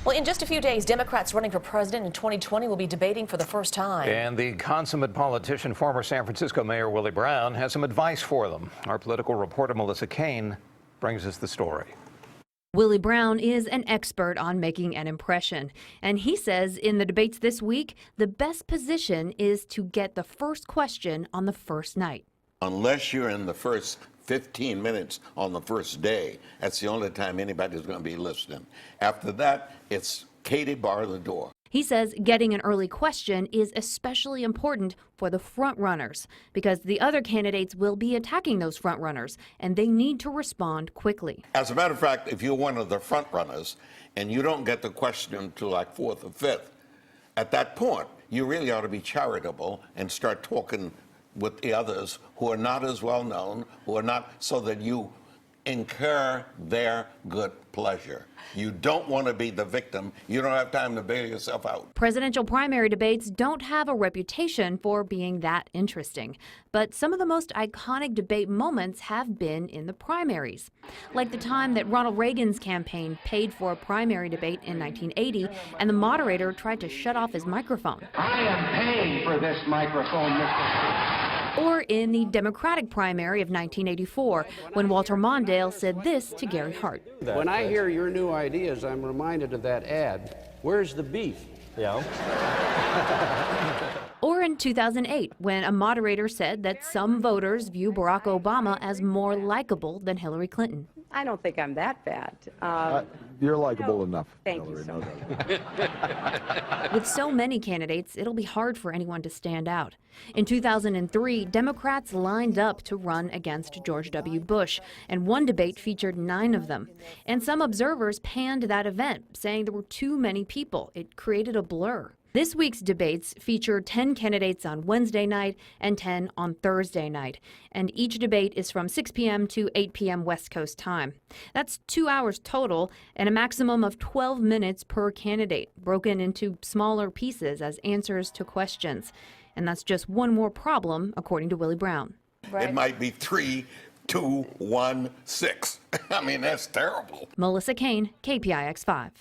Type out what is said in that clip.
Well, in just a few days, Democrats running for president in 2020 will be debating for the first time. And the consummate politician, former San Francisco Mayor Willie Brown, has some advice for them. Our political reporter, Melissa Caen, brings us the story. Willie Brown is an expert on making an impression, and he says in the debates this week, the best position is to get the first question on the first night. Unless you're in the first 15 minutes on the first day, that's the only time anybody's going to be listening. After that, it's Katie bar the door. He says getting an early question is especially important for the front runners because the other candidates will be attacking those front runners and they need to respond quickly. As a matter of fact, if you're one of the front runners and you don't get the question until like fourth or fifth, at that point, you really ought to be charitable and start talking with the others who are not as well known, who are not, so that you incur their good pleasure. You don't want to be the victim. You don't have time to bail yourself out. Presidential primary debates don't have a reputation for being that interesting, but some of the most iconic debate moments have been in the primaries. Like the time that Ronald Reagan's campaign paid for a primary debate in 1980 and the moderator tried to shut off his microphone. I am paying for this microphone, Mr. Or in the Democratic primary of 1984, when Walter Mondale said this to Gary Hart. When I hear your new ideas, I'm reminded of that ad. Where's the beef? Yeah. Or in 2008, when a moderator said that some voters view Barack Obama as more likable than Hillary Clinton. I don't think I'm that bad. You're likable enough. Thank you so much. With so many candidates, it'll be hard for anyone to stand out. In 2003, Democrats lined up to run against George W. Bush, and one debate featured 9 of them. And some observers panned that event, saying there were too many people. It created a blur. This week's debates feature 10 candidates on Wednesday night and 10 on Thursday night. And each debate is from 6 p.m. to 8 p.m. West Coast time. That's 2 hours total and a maximum of 12 minutes per candidate, broken into smaller pieces as answers to questions. And that's just one more problem, according to Willie Brown. Right. It might be 3, 2, 1, 6. I mean, that's terrible. Melissa Caen, KPIX 5.